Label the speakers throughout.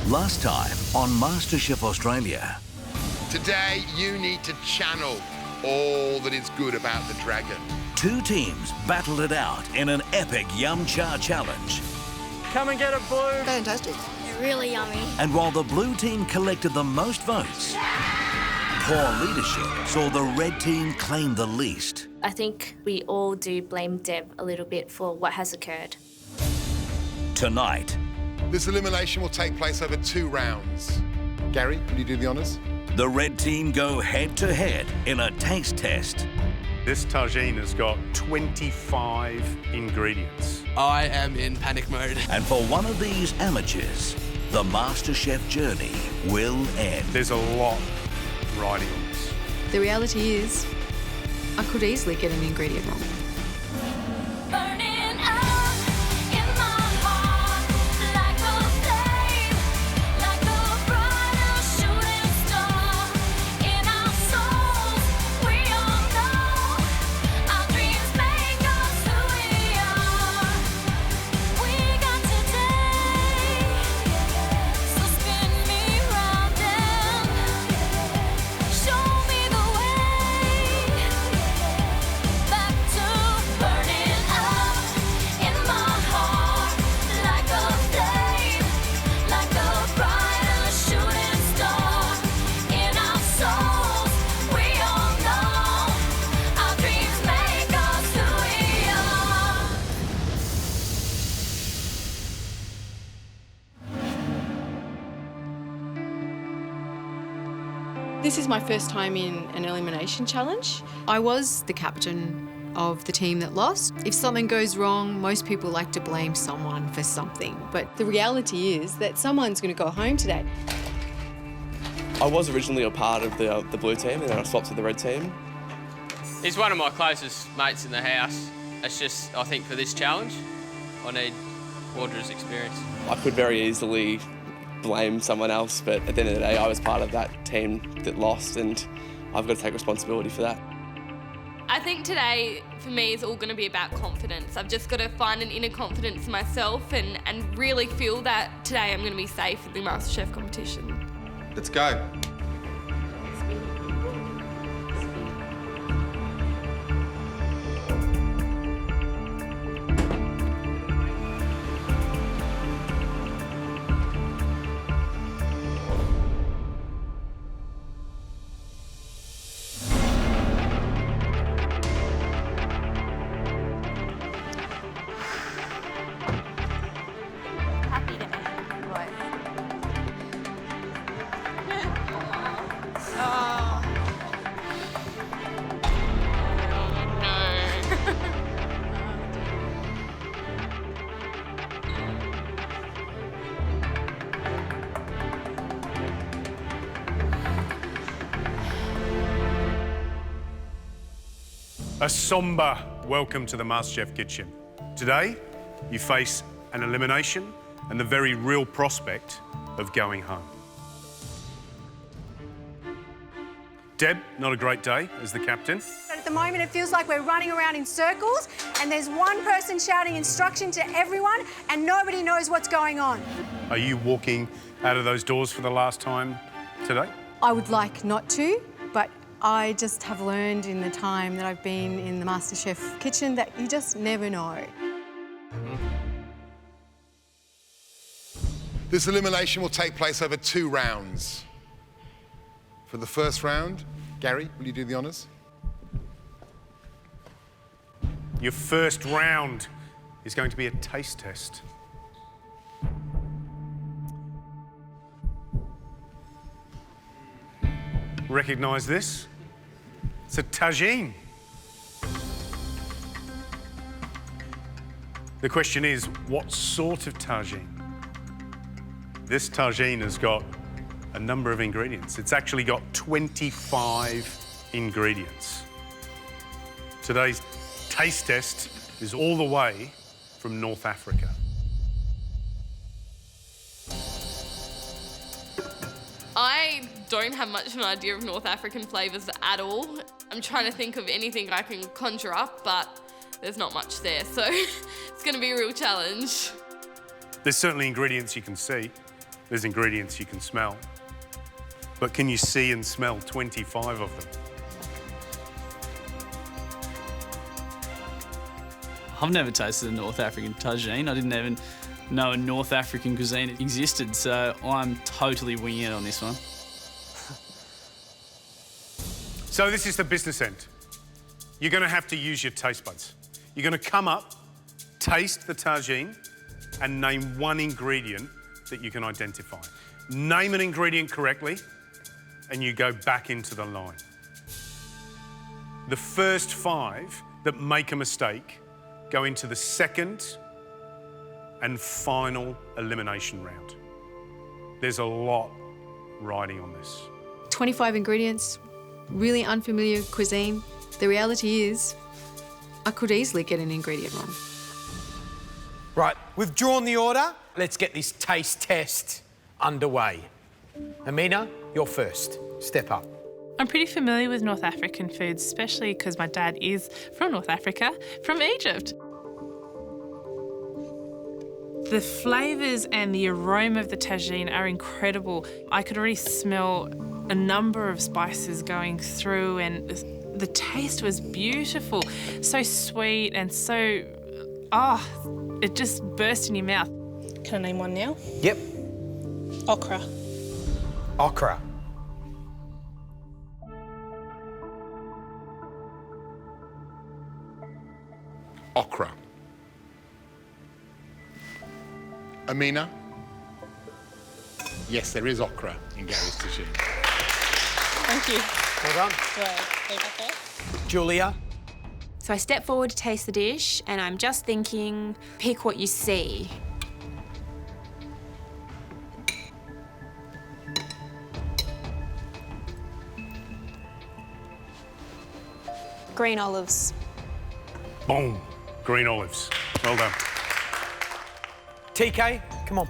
Speaker 1: Last time on MasterChef Australia.
Speaker 2: Today, you need to channel all that is good about the dragon.
Speaker 1: Two teams battled it out in an epic Yum Cha challenge.
Speaker 3: Come and get it, Blue.
Speaker 4: Fantastic.
Speaker 5: They're really yummy.
Speaker 1: And while the blue team collected the most votes, poor leadership saw the red team claim the least.
Speaker 5: I think we all do blame Deb a little bit for what has occurred.
Speaker 1: Tonight,
Speaker 2: This elimination will take place over 2 rounds. Gary, will you do the honours?
Speaker 1: the red team go head-to-head in a taste test.
Speaker 6: This tagine has got 25 ingredients.
Speaker 4: I am in panic mode.
Speaker 1: And for one of these amateurs, the MasterChef journey will end.
Speaker 6: There's a lot riding on this.
Speaker 7: The reality is, I could easily get an ingredient wrong.
Speaker 8: Burning up in my heart like a flame, like a brighter shooting star in our souls. We all know our dreams make us who we are. We got today, so spin me round and show me the way back to burning up in my heart like a flame, like a brighter shooting star in our souls. We all know our dreams make us who we are.
Speaker 7: This is my first time in an elimination challenge. I was the captain of the team that lost. If something goes wrong, most people like to blame someone for something. But the reality is that someone's going to go home today.
Speaker 9: I was originally a part of the blue team, and then I swapped to the red team.
Speaker 10: He's one of my closest mates in the house. It's just, I think for this challenge, I need Audra's experience.
Speaker 9: I could very easily blame someone else, but at the end of the day, I was part of that team that lost, and I've got to take responsibility for that.
Speaker 8: I think today, for me, is all going to be about confidence. I've just got to find an inner confidence in myself and really feel that today I'm going to be safe in the MasterChef competition.
Speaker 2: Let's go.
Speaker 8: Happy to end. What?
Speaker 6: A somber welcome to the MasterChef kitchen. Today, you face an elimination and the very real prospect of going home. Deb, not a great day as the captain.
Speaker 11: At the moment, it feels like we're running around in circles and there's one person shouting instruction to everyone and nobody knows what's going on.
Speaker 6: Are you walking out of those doors for the last time today?
Speaker 11: I would like not to, but I just have learned in the time that I've been in the MasterChef kitchen that you just never know.
Speaker 2: This elimination will take place over 2 rounds. For the first round, Gary, will you do the honours?
Speaker 6: Your first round is going to be a taste test. Recognise this? It's a tagine. The question is, what sort of tagine? This tagine has got a number of ingredients. It's actually got 25 ingredients. Today's taste test is all the way from North Africa.
Speaker 8: I don't have much of an idea of North African flavours at all. I'm trying to think of anything I can conjure up, but there's not much there, so it's going to be a real challenge.
Speaker 6: There's certainly ingredients you can see. There's ingredients you can smell. But can you see and smell 25 of them?
Speaker 3: I've never tasted a North African tagine. I didn't even know a North African cuisine existed, so I'm totally winging it on this one.
Speaker 6: So this is the business end. You're going to have to use your taste buds. You're going to come up, taste the tagine, and name one ingredient that you can identify. Name an ingredient correctly, and you go back into the line. The first 5 that make a mistake go into the second and final elimination round. There's a lot riding on this.
Speaker 7: 25 ingredients, really unfamiliar cuisine. The reality is, I could easily get an ingredient wrong.
Speaker 12: Right, we've drawn the order. Let's get this taste test underway. Amina, you're first. Step up.
Speaker 13: I'm pretty familiar with North African foods, especially because my dad is from North Africa, from Egypt. The flavours and the aroma of the tagine are incredible. I could already smell a number of spices going through, and the taste was beautiful. So sweet and so, it just burst in your mouth.
Speaker 14: Can I name one now?
Speaker 12: Yep.
Speaker 14: Okra.
Speaker 12: Okra.
Speaker 2: Okra. Amina? Yes, there is okra in Gary's tagine.
Speaker 14: Thank you.
Speaker 12: Well done.
Speaker 14: Do I say that there?
Speaker 12: Julia?
Speaker 15: So I step forward to taste the dish, and I'm just thinking, pick what you see.
Speaker 16: Green olives.
Speaker 6: Boom. Green olives. Well done.
Speaker 12: TK, come on.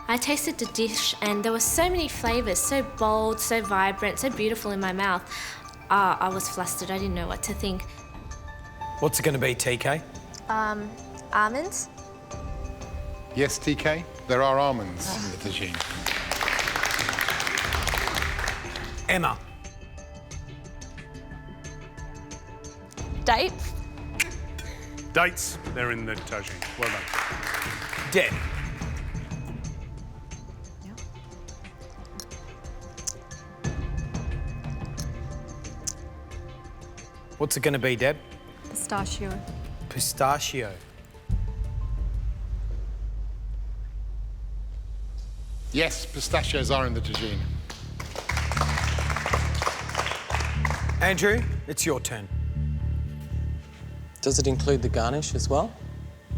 Speaker 5: I tasted the dish and there were so many flavours, so bold, so vibrant, so beautiful in my mouth. I was flustered, I didn't know what to think.
Speaker 12: What's it going to be, TK?
Speaker 16: Almonds.
Speaker 2: Yes, TK, there are almonds in the tagine.
Speaker 12: Emma?
Speaker 16: Dates.
Speaker 6: Dates, they're in the tagine. Well done.
Speaker 12: Deb? What's it going to be, Deb?
Speaker 11: Pistachio.
Speaker 12: Pistachio.
Speaker 2: Yes, pistachios are in the tagine.
Speaker 12: Andrew, it's your turn.
Speaker 17: Does it include the garnish as well?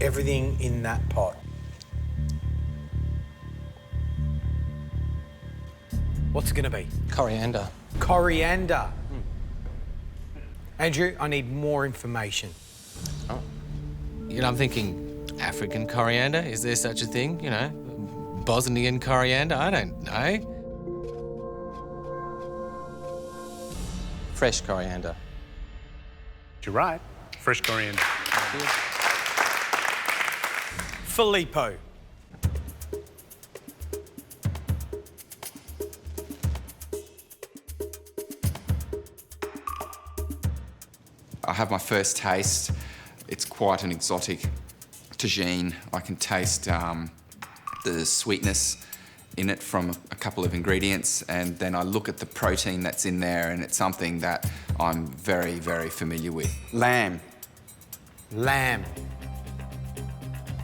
Speaker 12: Everything in that pot. What's it going to be?
Speaker 17: Coriander.
Speaker 12: Coriander. Andrew, I need more information.
Speaker 17: Oh. You know, I'm thinking African coriander. Is there such a thing? You know, Bosnian coriander? I don't know. Fresh coriander.
Speaker 6: You're right. Fresh coriander.
Speaker 12: Filippo.
Speaker 18: I have my first taste. It's quite an exotic tagine. I can taste the sweetness in it from a couple of ingredients, and then I look at the protein that's in there, and it's something that I'm very, very familiar with. Lamb.
Speaker 12: Lamb.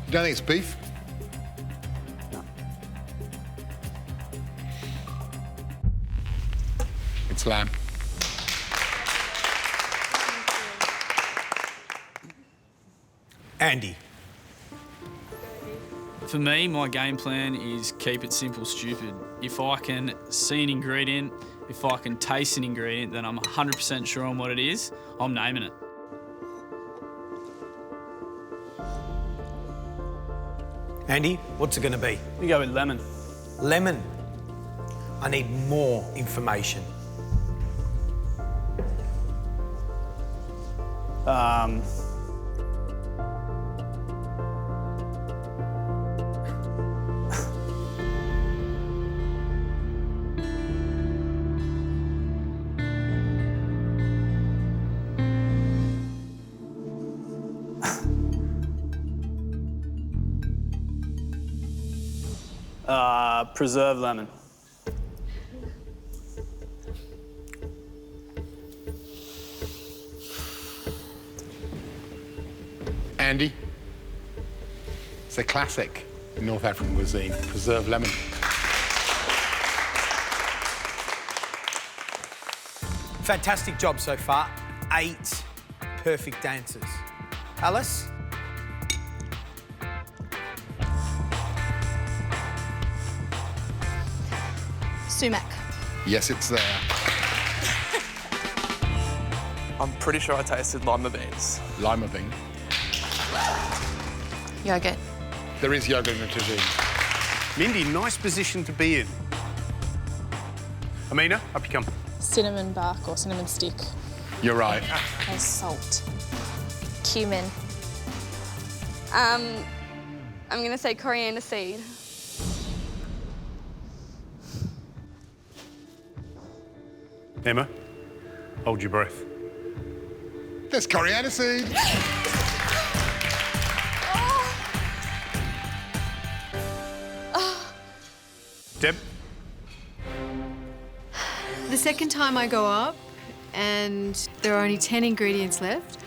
Speaker 2: You don't think it's beef?
Speaker 18: No.
Speaker 2: It's lamb.
Speaker 12: Andy.
Speaker 3: For me, my game plan is keep it simple, stupid. If I can see an ingredient, if I can taste an ingredient, then I'm 100% sure on what it is, I'm naming it.
Speaker 12: Andy, what's it going to be?
Speaker 3: You go with lemon.
Speaker 12: Lemon. I need more information.
Speaker 19: Preserved lemon.
Speaker 2: Andy? It's a classic in North African cuisine, preserved lemon.
Speaker 12: Fantastic job so far. 8 perfect answers. Alice?
Speaker 14: Sumac.
Speaker 2: Yes, it's there.
Speaker 4: I'm pretty sure I tasted lima beans.
Speaker 2: Lima bean.
Speaker 14: Yogurt.
Speaker 2: There is yogurt in the tagine.
Speaker 6: Mindy, nice position to be in. Amina, up you come.
Speaker 14: Cinnamon bark or cinnamon stick.
Speaker 2: You're right.
Speaker 14: And salt.
Speaker 16: Cumin.
Speaker 8: I'm going to say coriander seed.
Speaker 6: Emma, hold your breath.
Speaker 2: There's coriander seed.
Speaker 6: Deb?
Speaker 7: The second time I go up and there are only 10 ingredients left,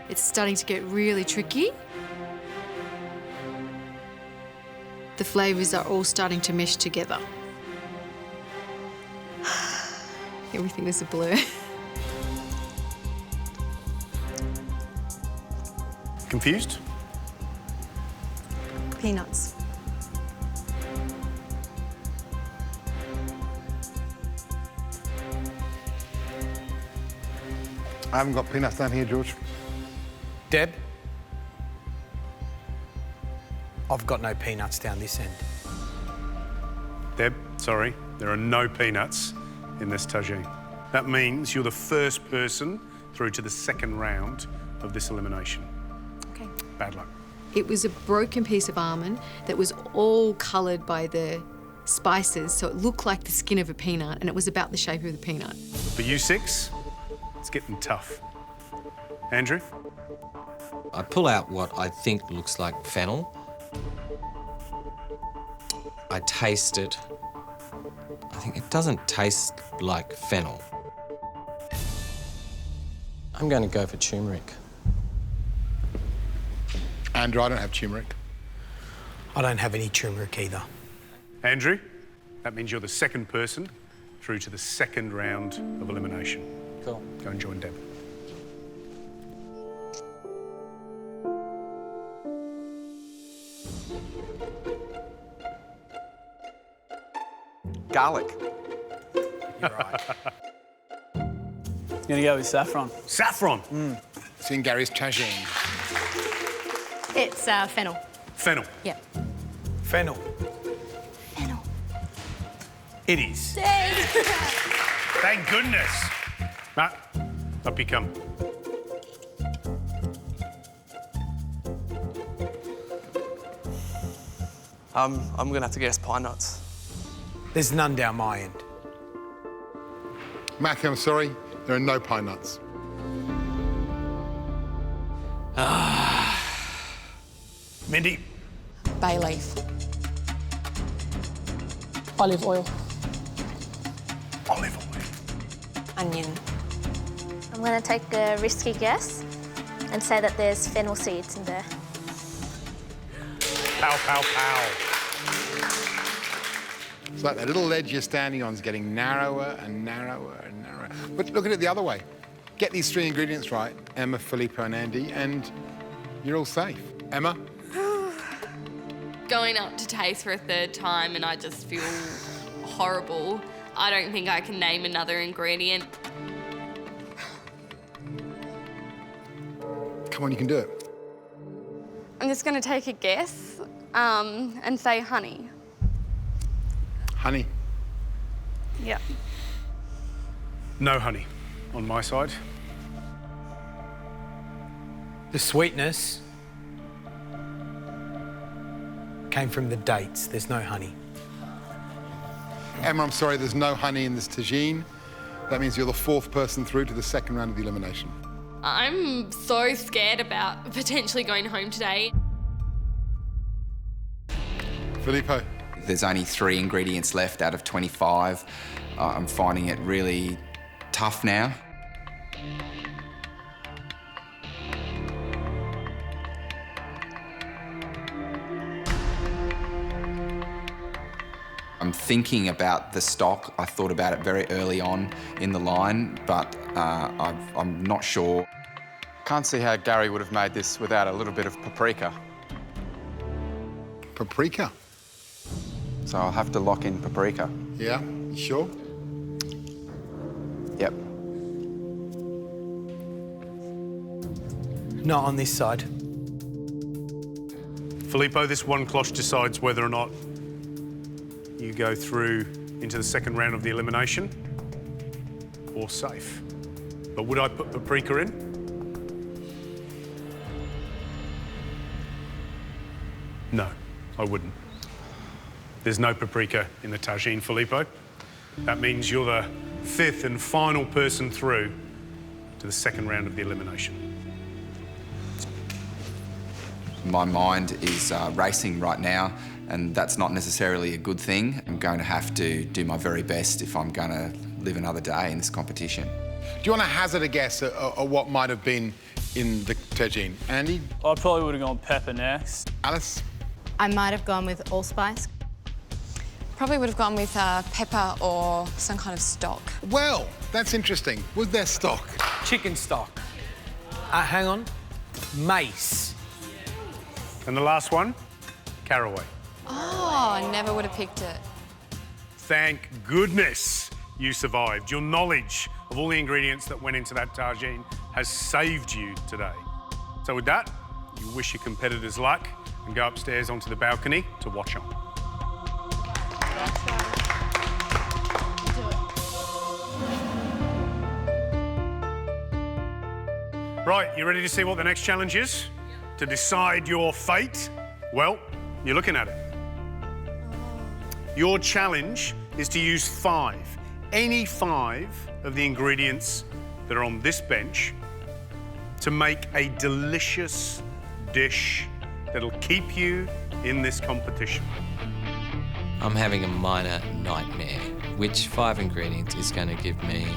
Speaker 7: it's starting to get really tricky. The flavours are all starting to mesh together. Everything is a blur.
Speaker 6: Confused?
Speaker 11: Peanuts.
Speaker 2: I haven't got peanuts down here, George.
Speaker 12: Deb? I've got no peanuts down this end.
Speaker 6: Deb, sorry, there are no peanuts in this tagine. That means you're the first person through to the second round of this elimination.
Speaker 7: Okay.
Speaker 6: Bad luck.
Speaker 7: It was a broken piece of almond that was all coloured by the spices, so it looked like the skin of a peanut, and it was about the shape of the peanut.
Speaker 6: For you 6, it's getting tough. Andrew?
Speaker 17: I pull out what I think looks like fennel. I taste it. I think it doesn't taste like fennel. I'm going to go for turmeric.
Speaker 2: Andrew, I don't have turmeric.
Speaker 12: I don't have any turmeric either.
Speaker 6: Andrew, that means you're the second person through to the second round of elimination.
Speaker 19: Cool.
Speaker 6: Go and join Deb.
Speaker 4: Garlic.
Speaker 12: You're right.
Speaker 19: Gonna go with saffron.
Speaker 6: Saffron?
Speaker 2: It's in Gary's tagine.
Speaker 14: It's fennel.
Speaker 6: Fennel.
Speaker 14: Yeah.
Speaker 12: Fennel.
Speaker 14: Fennel.
Speaker 6: It is. Thank goodness. Mark, up you come.
Speaker 4: I'm gonna have to guess pine nuts.
Speaker 12: There's none down my end.
Speaker 2: Matthew, I'm sorry, there are no pine nuts.
Speaker 6: Mindy.
Speaker 14: Bay leaf. Olive oil.
Speaker 6: Olive oil.
Speaker 14: Onion.
Speaker 16: I'm going to take a risky guess and say that there's fennel seeds in there.
Speaker 6: Pow, pow, pow.
Speaker 2: It's like the little ledge you're standing on is getting narrower and narrower and narrower. But look at it the other way. Get these 3 ingredients right, Emma, Filippo and Andy, and you're all safe. Emma?
Speaker 8: Going up to taste for a third time and I just feel horrible. I don't think I can name another ingredient.
Speaker 2: Come on, you can do it.
Speaker 8: I'm just going to take a guess and say honey.
Speaker 2: Honey.
Speaker 8: Yeah.
Speaker 6: No honey on my side.
Speaker 12: The sweetness came from the dates. There's no honey.
Speaker 2: Emma, I'm sorry, there's no honey in this tagine. That means you're the 4th person through to the second round of the elimination.
Speaker 8: I'm so scared about potentially going home today.
Speaker 2: Filippo.
Speaker 18: There's only 3 ingredients left out of 25. I'm finding it really tough now. I'm thinking about the stock. I thought about it very early on in the line, but I'm not sure.
Speaker 19: Can't see how Gary would have made this without a little bit of paprika.
Speaker 2: Paprika?
Speaker 19: So I'll have to lock in paprika.
Speaker 2: Yeah, you sure?
Speaker 19: Yep.
Speaker 12: Not on this side.
Speaker 6: Filippo, this one cloche decides whether or not you go through into the second round of the elimination or safe. But would I put paprika in? No, I wouldn't. There's no paprika in the tagine, Filippo. That means you're the 5th and final person through to the second round of the elimination.
Speaker 18: My mind is racing right now, and that's not necessarily a good thing. I'm going to have to do my very best if I'm going to live another day in this competition.
Speaker 2: Do you want to hazard a guess at what might have been in the tagine? Andy?
Speaker 3: I probably would have gone pepper next.
Speaker 2: Alice?
Speaker 20: I might have gone with allspice.
Speaker 14: Probably would have gone with pepper or some kind of stock.
Speaker 2: Well, that's interesting. Was there stock?
Speaker 12: Chicken stock. Hang on. Mace.
Speaker 6: And the last one, caraway.
Speaker 14: Oh, I never would have picked it.
Speaker 6: Thank goodness you survived. Your knowledge of all the ingredients that went into that tagine has saved you today. So with that, you wish your competitors luck and go upstairs onto the balcony to watch on. Right, you ready to see what the next challenge is? To decide your fate? Well, you're looking at it. Your challenge is to use 5, any 5 of the ingredients that are on this bench to make a delicious dish that'll keep you in this competition.
Speaker 17: I'm having a minor nightmare. Which 5 ingredients is going to give me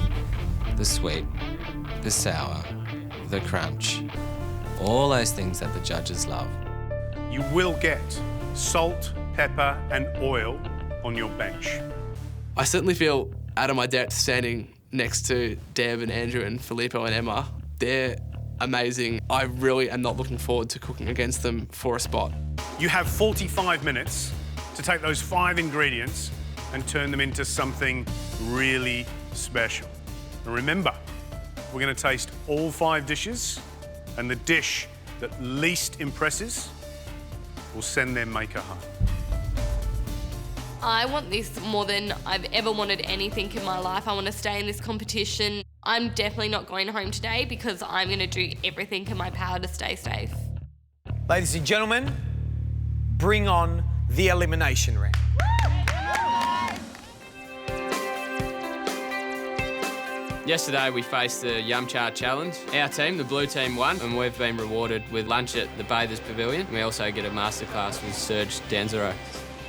Speaker 17: the sweet, the sour, the crunch, all those things that the judges love?
Speaker 6: You will get salt, pepper and oil on your bench.
Speaker 4: I certainly feel out of my depth standing next to Deb and Andrew and Filippo and Emma. They're amazing. I really am not looking forward to cooking against them for a spot.
Speaker 6: You have 45 minutes to take those 5 ingredients and turn them into something really special. And remember, we're going to taste all 5 dishes, and the dish that least impresses will send their maker home.
Speaker 8: I want this more than I've ever wanted anything in my life. I want to stay in this competition. I'm definitely not going home today because I'm going to do everything in my power to stay safe.
Speaker 12: Ladies and gentlemen, bring on the elimination round.
Speaker 10: Yesterday we faced the Yum Cha Challenge. Our team, the blue team, won, and we've been rewarded with lunch at the Bathers Pavilion. We also get a masterclass with Serge Danzaro.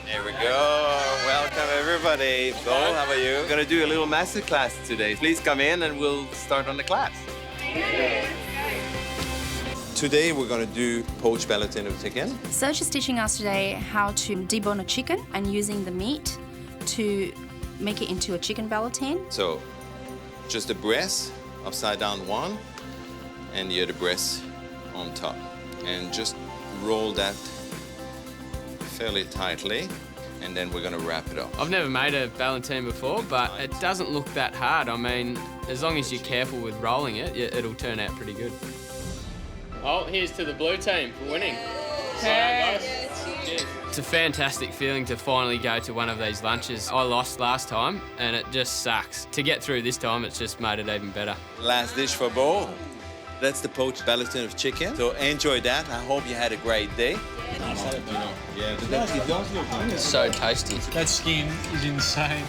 Speaker 21: There we go. Welcome everybody. So, how are you? We're gonna do a little masterclass today. Please come in and we'll start on the class. Today we're gonna do poached ballotine of chicken.
Speaker 22: Serge is teaching us today how to debone a chicken and using the meat to make it into a chicken ballotine.
Speaker 21: So, just the breast, upside down one, and the other breast on top. And just roll that fairly tightly, and then we're gonna wrap it up.
Speaker 10: I've never made a ballotine before, but it doesn't look that hard. I mean, as long as you're careful with rolling it, it'll turn out pretty good. Oh, here's to the blue team for winning. It's a fantastic feeling to finally go to one of these lunches. I lost last time, and it just sucks. To get through this time, it's just made it even better.
Speaker 21: Last dish for Bo. That's the poached ballotine of chicken. So enjoy that. I hope you had a great day.
Speaker 10: It's so tasty.
Speaker 3: That skin is insane.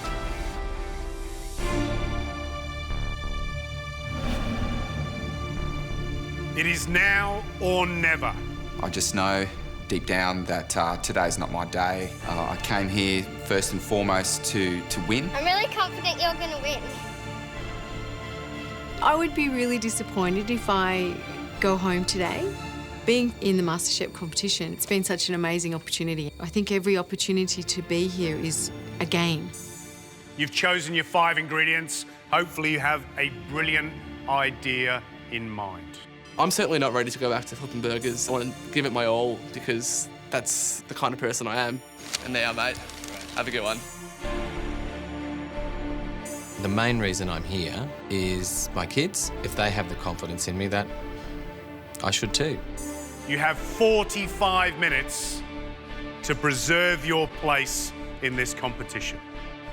Speaker 6: It is now or never.
Speaker 18: I just know deep down that today's not my day. I came here first and foremost to win.
Speaker 16: I'm really confident you're going to win.
Speaker 7: I would be really disappointed if I go home today. Being in the MasterChef competition, it's been such an amazing opportunity. I think every opportunity to be here is a gain.
Speaker 6: You've chosen your 5 ingredients. Hopefully you have a brilliant idea in mind.
Speaker 4: I'm certainly not ready to go back to flipping burgers. I want to give it my all because that's the kind of person I am. And there, mate. Have a good one.
Speaker 17: The main reason I'm here is my kids. If they have the confidence in me, that I should too.
Speaker 6: You have 45 minutes to preserve your place in this competition.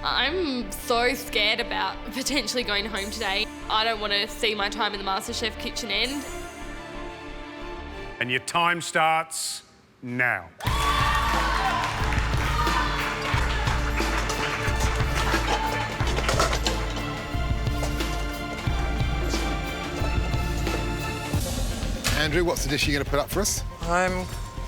Speaker 8: I'm so scared about potentially going home today. I don't want to see my time in the MasterChef kitchen end.
Speaker 6: And your time starts now.
Speaker 2: Andrew, what's the dish you're going to put up for us?
Speaker 1: I'm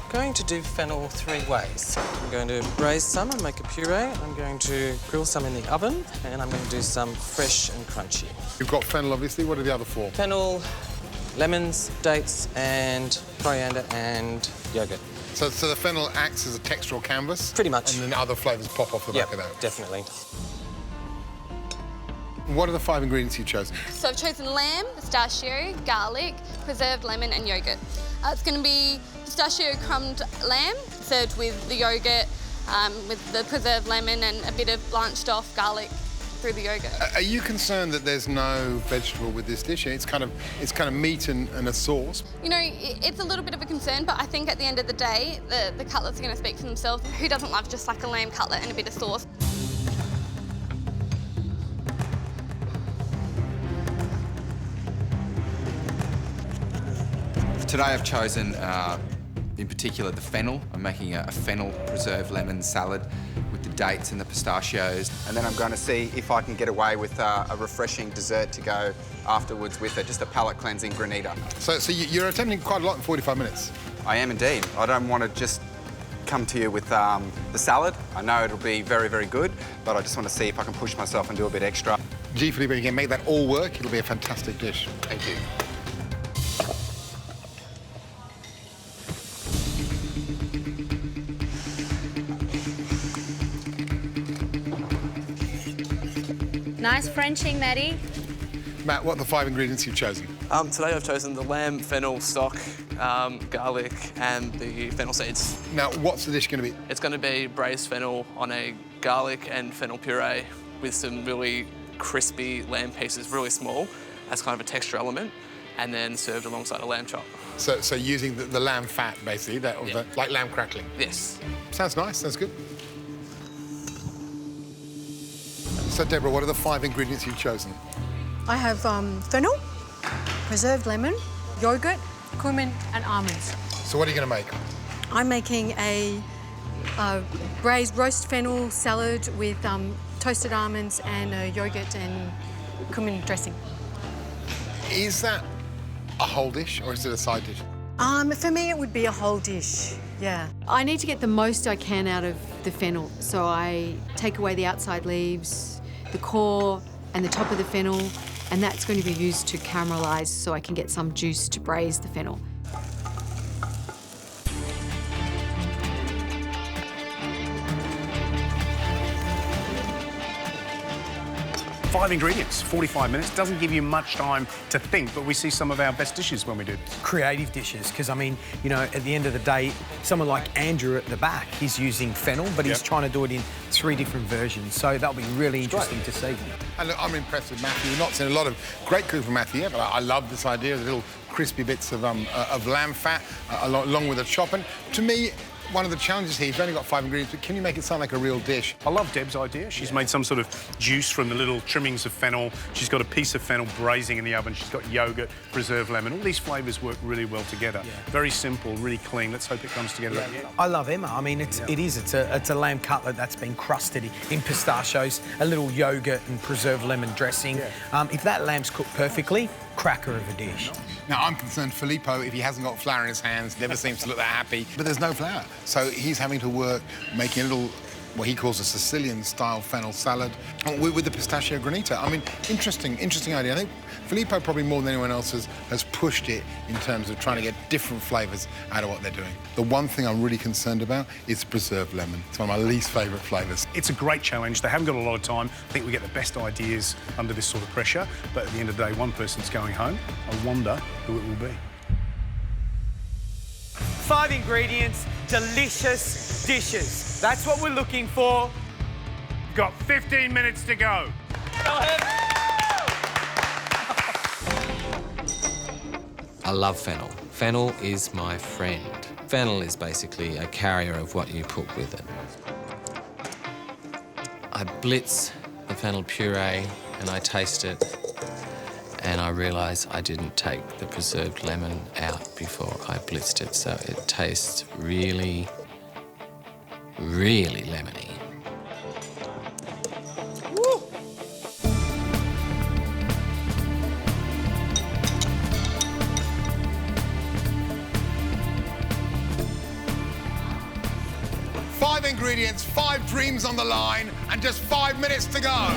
Speaker 1: going to do fennel 3 ways. I'm going to braise some and make a puree. I'm going to grill some in the oven, and I'm going to do some fresh and crunchy.
Speaker 2: You've got fennel, obviously. What are the other 4?
Speaker 1: Fennel, lemons, dates, and coriander and yogurt.
Speaker 2: So the fennel acts as a textural canvas?
Speaker 1: Pretty much.
Speaker 2: And then other flavours pop off the back of that?
Speaker 1: Definitely.
Speaker 2: What are the 5 ingredients you've chosen?
Speaker 8: So I've chosen lamb, pistachio, garlic, preserved lemon and yogurt. It's going to be pistachio crumbed lamb served with the yogurt, with the preserved lemon and a bit of blanched off garlic through the yogurt.
Speaker 2: Are you concerned that there's no vegetable with this dish? It's kind of meat and a sauce.
Speaker 8: You know, it's a little bit of a concern, but I think at the end of the day, the cutlets are going to speak for themselves. Who doesn't love just like a lamb cutlet and a bit of sauce?
Speaker 18: Today I've chosen, in particular, the fennel. I'm making a fennel preserved lemon salad with the dates and the pistachios.
Speaker 19: And then I'm going to see if I can get away with a refreshing dessert to go afterwards with it, just a palate cleansing granita.
Speaker 2: So you're attempting quite a lot in 45 minutes?
Speaker 19: I am indeed. I don't want to just come to you with the salad. I know it'll be very, very good, but I just want to see if I can push myself and do a bit extra.
Speaker 2: Gee, Felipe, if you can make that all work, it'll be a fantastic dish.
Speaker 19: Thank you.
Speaker 20: Nice Frenching, Maddie.
Speaker 2: Matt, what are the 5 ingredients you've chosen?
Speaker 4: Today I've chosen the lamb, fennel, stock, garlic and the fennel seeds.
Speaker 2: Now, what's the dish going to be?
Speaker 4: It's going to be braised fennel on a garlic and fennel puree with some really crispy lamb pieces, really small, as kind of a texture element, and then served alongside a lamb chop.
Speaker 2: So using the lamb fat, basically, like lamb crackling?
Speaker 4: Yes.
Speaker 2: Sounds nice, sounds good. So, Deborah, what are the 5 ingredients you've chosen?
Speaker 11: I have fennel, preserved lemon, yogurt, cumin and almonds.
Speaker 2: So what are you going to make?
Speaker 11: I'm making a braised roast fennel salad with toasted almonds and yogurt and cumin dressing.
Speaker 2: Is that a whole dish or is it a side dish?
Speaker 11: For me, it would be a whole dish, yeah. I need to get the most I can out of the fennel, so I take away the outside leaves, the core and the top of the fennel, and that's going to be used to caramelise so I can get some juice to braise the fennel.
Speaker 6: Five ingredients, 45 minutes. Doesn't give you much time to think, but we see some of our best dishes when we do.
Speaker 12: Creative dishes, because, I mean, you know, at the end of the day, someone like Andrew at the back, he's using fennel, but he's trying to do it in 3 different versions. So that'll be really interesting to see.
Speaker 2: And look, I'm impressed with Matthew. We've not seen a lot of great cooking from Matthew yet, but I love this idea of the little crispy bits of lamb fat along with the chopping. To me, one of the challenges here, you've only got 5 ingredients, but can you make it sound like a real dish?
Speaker 6: I love Deb's idea. She's made some sort of juice from the little trimmings of fennel. She's got a piece of fennel braising in the oven. She's got yogurt, preserved lemon. All these flavours work really well together. Very simple, really clean. Let's hope it comes together at the end.
Speaker 12: I love Emma. I mean, it's a lamb cutlet that's been crusted in pistachios, a little yogurt and preserved lemon dressing. If that lamb's cooked perfectly, cracker of a dish.
Speaker 2: Now, I'm concerned Filippo, if he hasn't got flour in his hands, never seems to look that happy. But there's no flour. So he's having to work making a little, what he calls a Sicilian-style fennel salad with the pistachio granita. I mean, interesting idea. I think Filippo, probably more than anyone else, has pushed it in terms of trying to get different flavours out of what they're doing. The one thing I'm really concerned about is preserved lemon. It's one of my least favourite flavours.
Speaker 6: It's a great challenge. They haven't got a lot of time. I think we get the best ideas under this sort of pressure. But at the end of the day, one person's going home. I wonder who it will be.
Speaker 12: 5 ingredients, delicious dishes. That's what we're looking for.
Speaker 6: Got 15 minutes to go.
Speaker 17: I love fennel. Fennel is my friend. Fennel is basically a carrier of what you put with it. I blitz the fennel puree and I taste it, and I realise I didn't take the preserved lemon out before I blitzed it, so it tastes really, really lemony.
Speaker 12: Woo!
Speaker 2: Five ingredients, 5 dreams on the line, and just 5 minutes to go.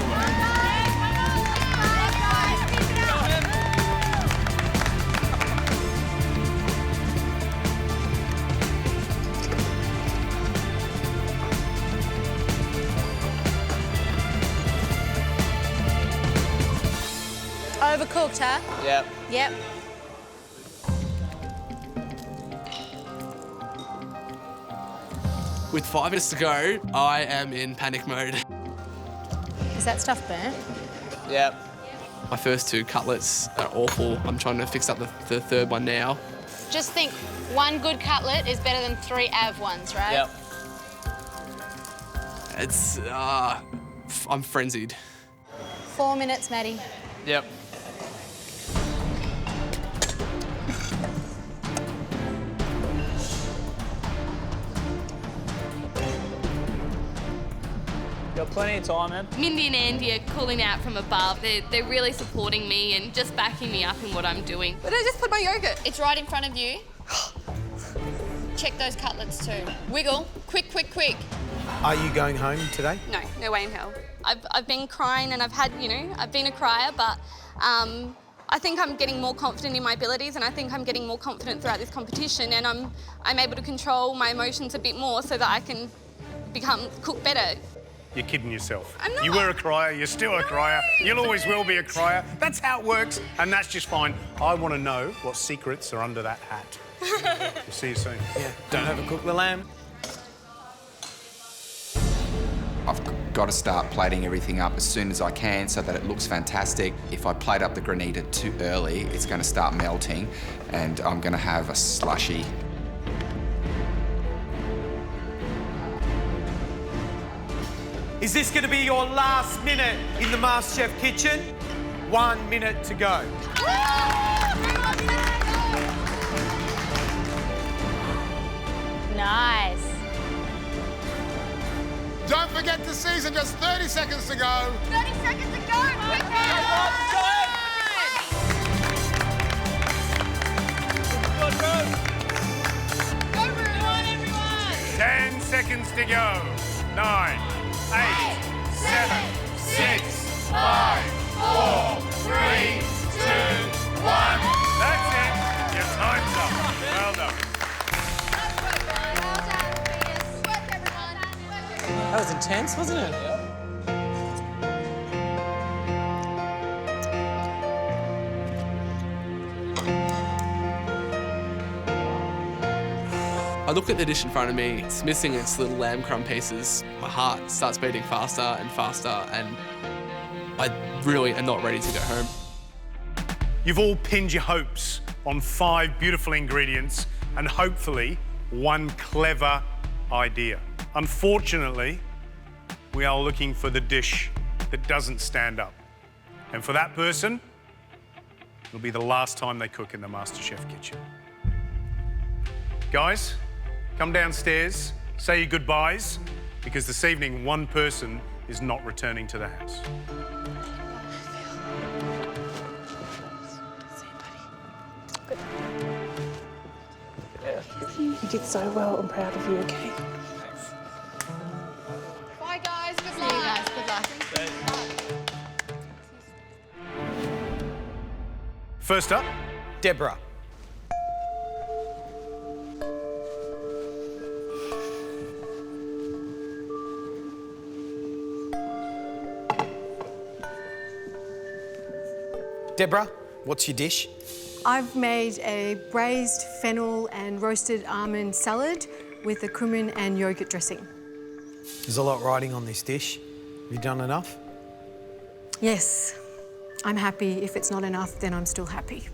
Speaker 20: Overcooked, huh?
Speaker 4: Yep.
Speaker 20: Yep.
Speaker 4: With 5 minutes to go, I am in panic mode.
Speaker 20: Is that stuff burnt?
Speaker 4: Yep. My first 2 cutlets are awful. I'm trying to fix up the third one now.
Speaker 20: Just think, 1 good cutlet is better than 3 av ones, right?
Speaker 4: Yep. It's, I'm frenzied.
Speaker 20: 4 minutes, Maddie.
Speaker 4: Yep.
Speaker 3: Got plenty of time, man.
Speaker 8: Mindy and Andy are calling out from above. They're really supporting me and just backing me up in what I'm doing. But I just put my yogurt.
Speaker 20: It's right in front of you. Check those cutlets too. Wiggle. Quick, quick, quick.
Speaker 12: Are you going home today?
Speaker 8: No, no way in hell. I've been crying and I've had, I've been a crier, but I think I'm getting more confident in my abilities, and I think I'm getting more confident throughout this competition, and I'm able to control my emotions a bit more so that I can cook better.
Speaker 6: You're kidding yourself.
Speaker 8: I'm not.
Speaker 6: You were a crier, you're still a crier, you'll always will be a crier. That's how it works, and that's just fine. I want to know what secrets are under that hat. We'll see you soon.
Speaker 12: Yeah, don't overcook the lamb.
Speaker 18: I've got to start plating everything up as soon as I can so that it looks fantastic. If I plate up the granita too early, it's going to start melting and I'm going to have a slushy.
Speaker 12: Is this going to be your last minute in the MasterChef kitchen? 1 minute to go.
Speaker 20: Nice.
Speaker 2: Don't forget to season, just 30 seconds to go.
Speaker 20: 30 seconds to go. Quicker. Go, everyone.
Speaker 6: 10 seconds to go. 9, 8, 7, 6, 5, 4, 3, 2, 1. That's it. Your time's up. Well done.
Speaker 1: That was intense, wasn't it?
Speaker 4: I look at the dish in front of me, it's missing its little lamb crumb pieces. My heart starts beating faster and faster, and I really am not ready to go home.
Speaker 6: You've all pinned your hopes on 5 beautiful ingredients and hopefully 1 clever idea. Unfortunately, we are looking for the dish that doesn't stand up. And for that person, it'll be the last time they cook in the MasterChef kitchen. Guys, come downstairs, say your goodbyes, because this evening 1 person is not returning to the house.
Speaker 9: You did so well. I'm proud of you, okay?
Speaker 20: Bye, guys. Good luck. See you guys. Good luck.
Speaker 6: First up,
Speaker 12: Deborah. Deborah, what's your dish?
Speaker 11: I've made a braised fennel and roasted almond salad with a cumin and yogurt dressing.
Speaker 12: There's a lot riding on this dish. Have you done enough?
Speaker 11: Yes, I'm happy. If it's not enough, then I'm still happy.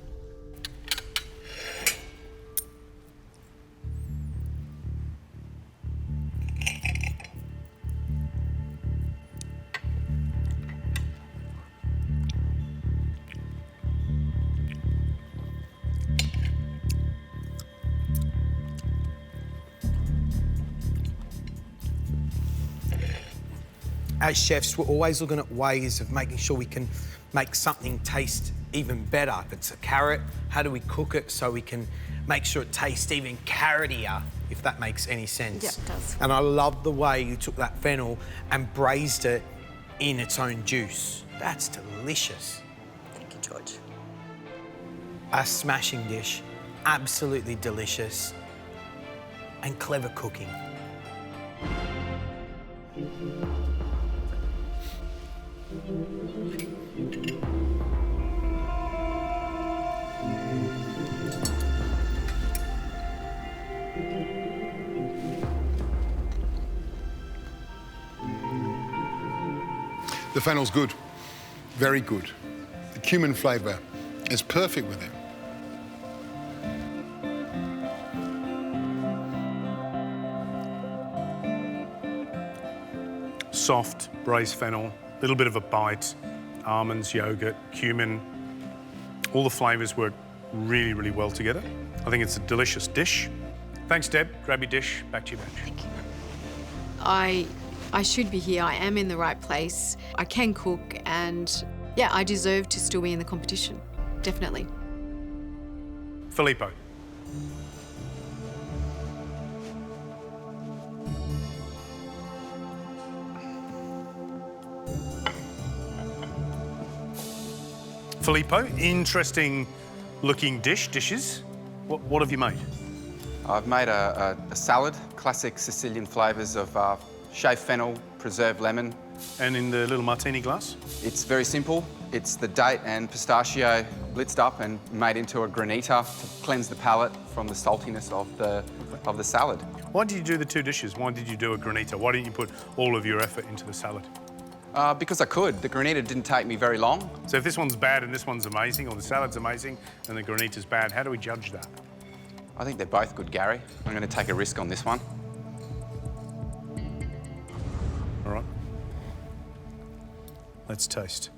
Speaker 12: As chefs, we're always looking at ways of making sure we can make something taste even better. If it's a carrot, how do we cook it so we can make sure it tastes even carrotier, if that makes any sense?
Speaker 11: Yeah, it does.
Speaker 12: And I love the way you took that fennel and braised it in its own juice. That's delicious.
Speaker 9: Thank you, George.
Speaker 12: A smashing dish, absolutely delicious, and clever cooking.
Speaker 2: The fennel's good, very good. The cumin flavour is perfect with it.
Speaker 6: soft braised fennel, a little bit of a bite, almonds, yogurt, cumin. All the flavours work really, really well together. I think it's a delicious dish. Thanks, Deb. Grab your dish. Back to you, bench.
Speaker 7: Thank you. I should be here. I am in the right place. I can cook, and yeah, I deserve to still be in the competition. Definitely.
Speaker 6: Filippo. Filippo, interesting looking dishes. What have you made?
Speaker 19: I've made a salad, classic Sicilian flavours of shaved fennel, preserved lemon.
Speaker 6: And in the little martini glass?
Speaker 19: It's very simple. It's the date and pistachio blitzed up and made into a granita to cleanse the palate from the saltiness of the salad.
Speaker 6: Why did you do the two dishes? Why did you do a granita? Why didn't you put all of your effort into the salad?
Speaker 19: Because I could. The granita didn't take me very long.
Speaker 6: So if this one's bad and this one's amazing, or the salad's amazing and the granita's bad, how do we judge that?
Speaker 19: I think they're both good, Gary. I'm going to take a risk on this one.
Speaker 6: All right. Let's taste.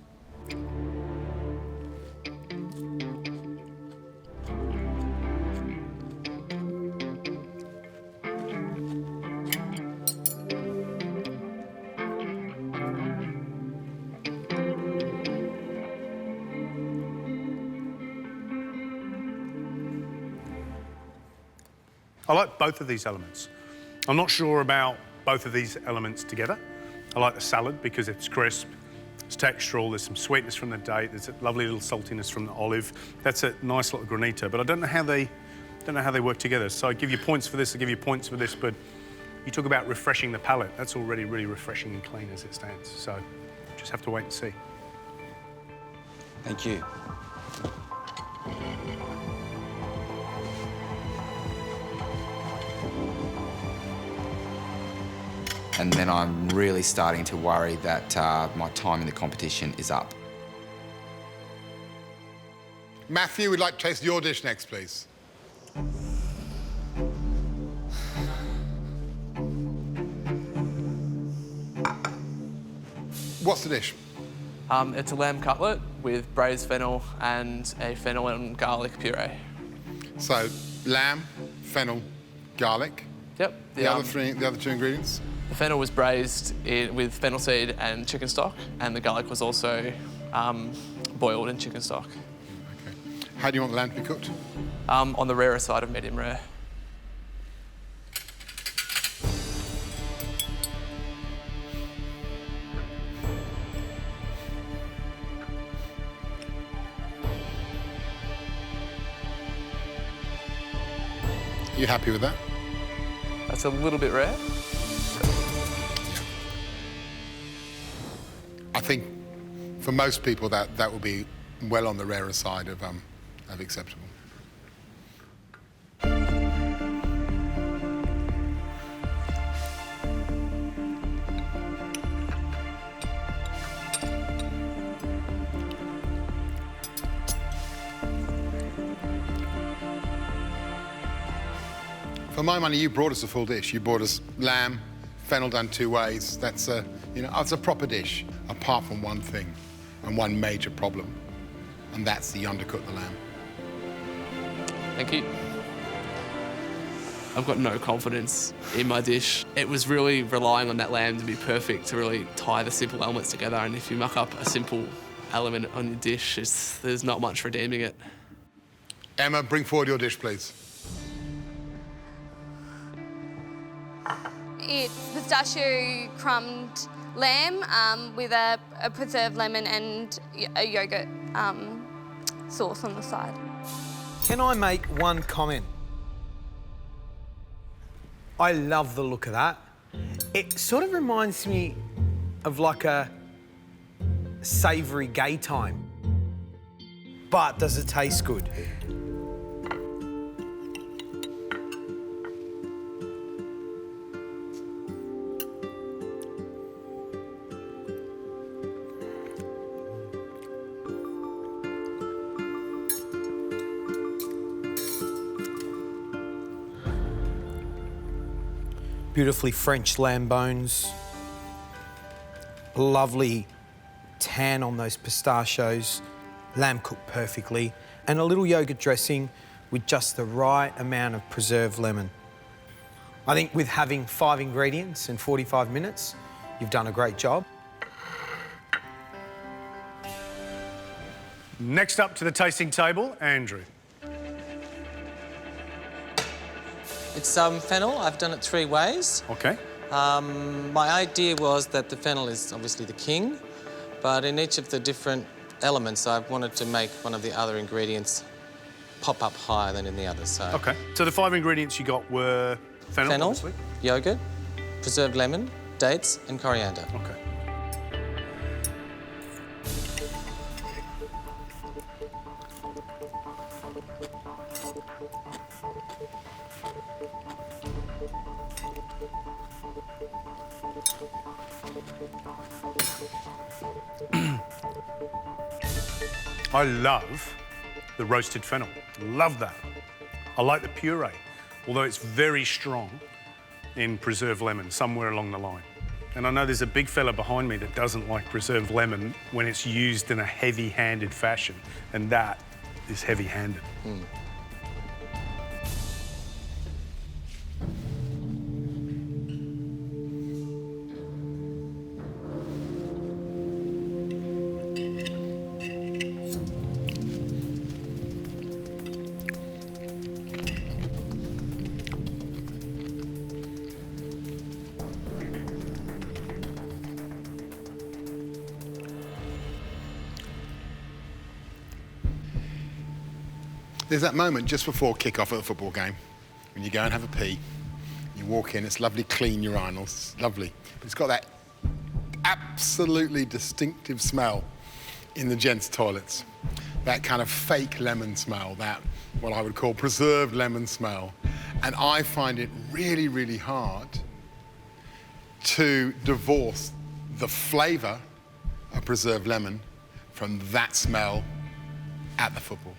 Speaker 6: I like both of these elements. I'm not sure about both of these elements together. I like the salad because it's crisp, it's textural, there's some sweetness from the date, there's a lovely little saltiness from the olive. That's a nice little granita, but I don't know how they work together. So I give you points for this, I give you points for this, but you talk about refreshing the palate. That's already really refreshing and clean as it stands. So just have to wait and see.
Speaker 19: Thank you. And then I'm really starting to worry that my time in the competition is up.
Speaker 2: Matthew, we'd like to taste your dish next, please. What's the dish?
Speaker 4: It's a lamb cutlet with braised fennel and a fennel and garlic puree.
Speaker 2: So, lamb, fennel, garlic.
Speaker 4: Yep.
Speaker 2: The other two ingredients?
Speaker 4: The fennel was braised with fennel seed and chicken stock, and the garlic was also boiled in chicken stock.
Speaker 2: Okay. How do you want the lamb to be cooked?
Speaker 4: On the rarer side of medium rare.
Speaker 2: be happy with that?
Speaker 4: That's a little bit rare.
Speaker 2: I think for most people that will be well on the rarer side of acceptable. For my money, you brought us a full dish. You brought us lamb, fennel done 2 ways. That's a, it's a proper dish, apart from one thing and one major problem, and that's the undercooked the lamb.
Speaker 4: Thank you. I've got no confidence in my dish. It was really relying on that lamb to be perfect, to really tie the simple elements together, and if you muck up a simple element on your dish, there's not much redeeming it.
Speaker 2: Emma, bring forward your dish, please.
Speaker 8: It's pistachio crumbed lamb with a preserved lemon and a yogurt sauce on the side.
Speaker 12: Can I make one comment? I love the look of that. It sort of reminds me of like a savoury gay time. But does it taste good? Beautifully French lamb bones. Lovely tan on those pistachios. Lamb cooked perfectly. And a little yogurt dressing with just the right amount of preserved lemon. I think with having 5 ingredients in 45 minutes, you've done a great job.
Speaker 6: Next up to the tasting table, Andrew.
Speaker 1: It's fennel. I've done it 3 ways.
Speaker 6: Okay.
Speaker 1: My idea was that the fennel is obviously the king, but in each of the different elements, I wanted to make one of the other ingredients pop up higher than in the others. So.
Speaker 6: Okay. So the 5 ingredients you got were fennel, obviously.
Speaker 1: Yogurt, preserved lemon, dates, and coriander.
Speaker 6: Okay. I love the roasted fennel. Love that. I like the puree, although it's very strong in preserved lemon somewhere along the line. And I know there's a big fella behind me that doesn't like preserved lemon when it's used in a heavy-handed fashion, and that is heavy-handed.
Speaker 2: There's that moment just before kick-off at a football game when you go and have a pee. You walk in, it's lovely, clean urinals, it's lovely. But it's got that absolutely distinctive smell in the gents' toilets. That kind of fake lemon smell, that what I would call preserved lemon smell. And I find it really, really hard to divorce the flavour of preserved lemon from that smell at the football.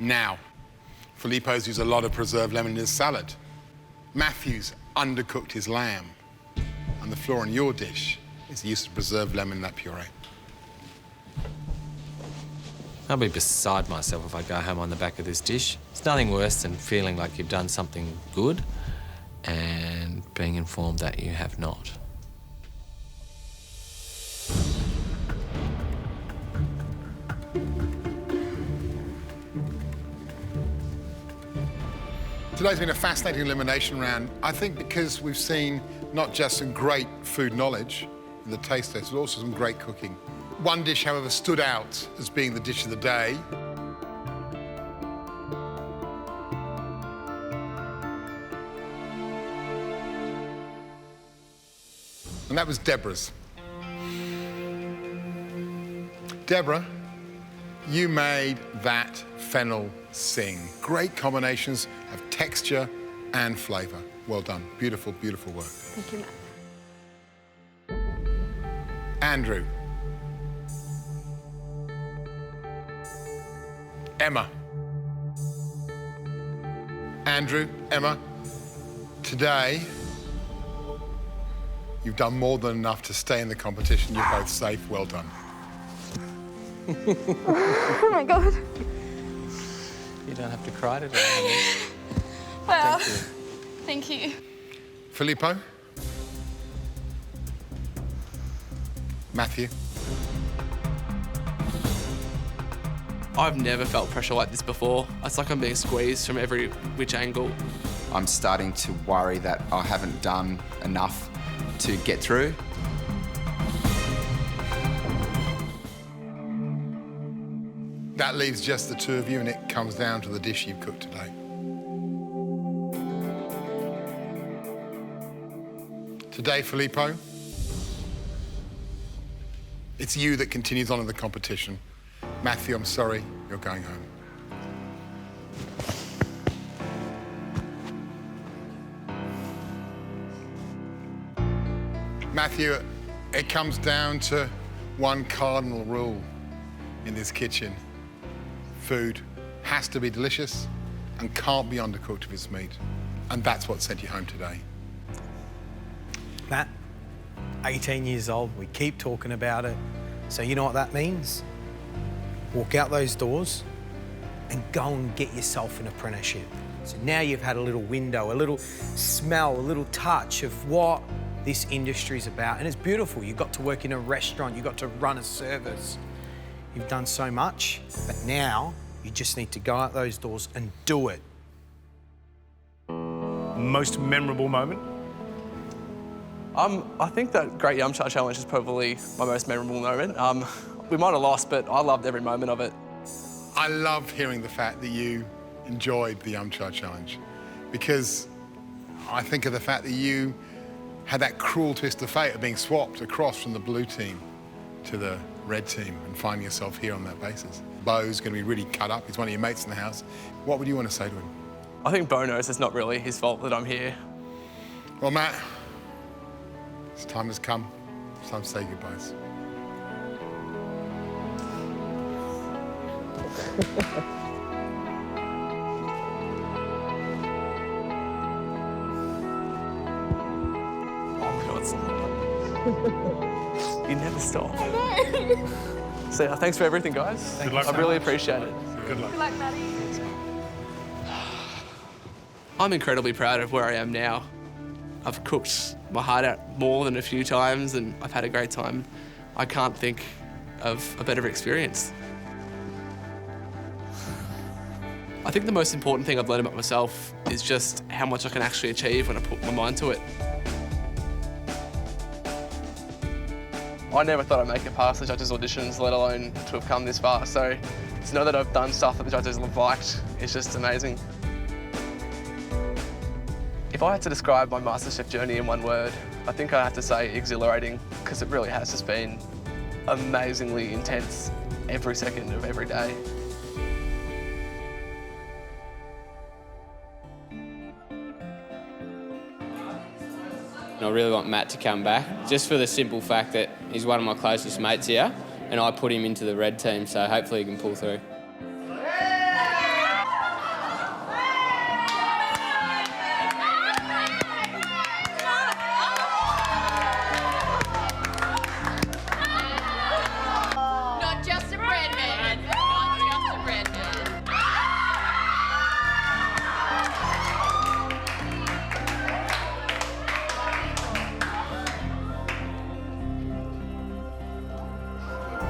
Speaker 2: Now, Filippo's used a lot of preserved lemon in his salad. Matthew's undercooked his lamb. And the flaw in your dish is the use of preserved lemon in that puree.
Speaker 17: I'll be beside myself if I go home on the back of this dish. It's nothing worse than feeling like you've done something good and being informed that you have not.
Speaker 2: Today's been a fascinating elimination round. I think because we've seen not just some great food knowledge in the taste test, but also some great cooking. One dish, however, stood out as being the dish of the day. And that was Deborah's. Deborah, you made that fennel sing. Great combinations of texture and flavour. Well done. Beautiful, beautiful work.
Speaker 11: Thank you, Matt.
Speaker 2: Andrew. Emma. Andrew, Emma, today you've done more than enough to stay in the competition. You're both safe. Well done.
Speaker 8: Oh my God.
Speaker 1: You don't have to cry today, honey.
Speaker 8: Wow.
Speaker 1: Thank you.
Speaker 8: Thank you.
Speaker 2: Filippo. Matthew.
Speaker 4: I've never felt pressure like this before. It's like I'm being squeezed from every which angle.
Speaker 18: I'm starting to worry that I haven't done enough to get through.
Speaker 2: That leaves just the two of you, and it comes down to the dish you've cooked today. Today, Filippo, it's you that continues on in the competition. Matthew, I'm sorry, you're going home. Matthew, it comes down to one cardinal rule in this kitchen. Food has to be delicious and can't be undercooked if it's meat. And that's what sent you home today.
Speaker 12: Matt, 18 years old, we keep talking about it. So you know what that means? Walk out those doors and go and get yourself an apprenticeship. So now you've had a little window, a little smell, a little touch of what this industry is about. And it's beautiful. You got to work in a restaurant, you got to run a service. You've done so much, but now you just need to go out those doors and do it.
Speaker 6: Most memorable moment?
Speaker 4: I think that Great Yum Cha Challenge is probably my most memorable moment. We might have lost, but I loved every moment of it.
Speaker 2: I love hearing the fact that you enjoyed the Yum Cha Challenge, because I think of the fact that you had that cruel twist of fate of being swapped across from the blue team to the red team and finding yourself here on that basis. Bo's going to be really cut up. He's one of your mates in the house. What would you want to say to him?
Speaker 4: I think Bo knows it's not really his fault that I'm here.
Speaker 2: Well, Matt, this time has come. It's time to say goodbyes.
Speaker 4: Oh my God, you never stop.
Speaker 8: I know.
Speaker 4: So thanks for everything, guys.
Speaker 6: Good luck.
Speaker 4: I really appreciate it.
Speaker 6: Good luck.
Speaker 8: Good luck, Maddie.
Speaker 4: I'm incredibly proud of where I am now. I've cooked my heart out more than a few times and I've had a great time. I can't think of a better experience. I think the most important thing I've learned about myself is just how much I can actually achieve when I put my mind to it. I never thought I'd make it past the judges' auditions, let alone to have come this far. So to know that I've done stuff that the judges have liked is just amazing. If I had to describe my MasterChef journey in one word, I think I have to say exhilarating, because it really has just been amazingly intense every second of every day.
Speaker 10: And I really want Matt to come back, just for the simple fact that he's one of my closest mates here, and I put him into the red team, so hopefully he can pull through.
Speaker 20: Not just a bread man. Not just a bread man.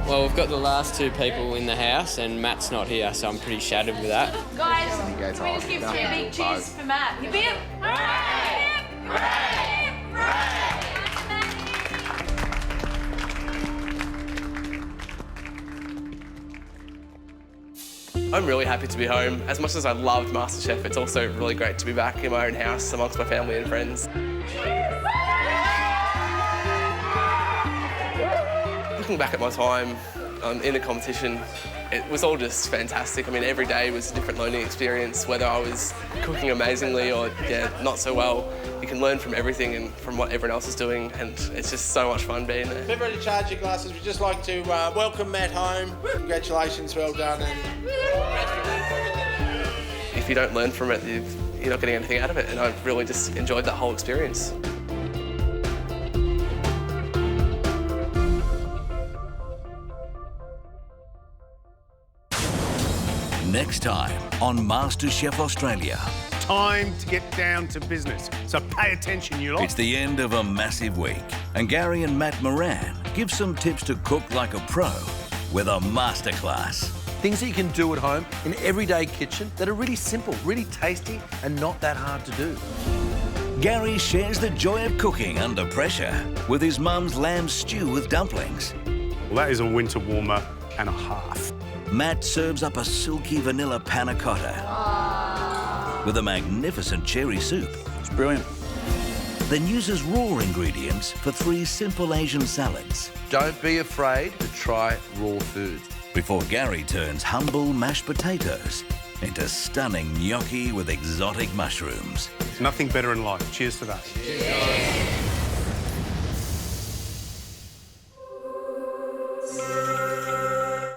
Speaker 10: Well, we've got the last two people in the house, and Matt's not here, so I'm pretty shattered with that.
Speaker 20: Guys, can we just give two big cheers for Matt? Hip hip!
Speaker 4: I'm really happy to be home. As much as I loved MasterChef, it's also really great to be back in my own house amongst my family and friends. Looking back at my time in the competition, it was all just fantastic. I mean, every day was a different learning experience, whether I was cooking amazingly or, not so well. You can learn from everything and from what everyone else is doing, and it's just so much fun being there.
Speaker 13: If you're ready to charge your glasses, we'd just like to welcome Matt home. Congratulations, well done. And
Speaker 4: if you don't learn from it, you're not getting anything out of it, and I really just enjoyed that whole experience.
Speaker 15: Next time on MasterChef Australia.
Speaker 6: Time to get down to business, so pay attention, you lot.
Speaker 15: It's the end of a massive week, and Gary and Matt Moran give some tips to cook like a pro with a masterclass.
Speaker 12: Things that you can do at home in everyday kitchen that are really simple, really tasty, and not that hard to do.
Speaker 15: Gary shares the joy of cooking under pressure with his mum's lamb stew with dumplings.
Speaker 6: Well, that is a winter warmer and a half.
Speaker 15: Matt serves up a silky vanilla panna cotta with a magnificent cherry soup.
Speaker 23: It's brilliant.
Speaker 15: Then uses raw ingredients for 3 simple Asian salads.
Speaker 24: Don't be afraid to try raw food.
Speaker 15: Before Gary turns humble mashed potatoes into stunning gnocchi with exotic mushrooms.
Speaker 6: Nothing better in life. Cheers to that. Cheers.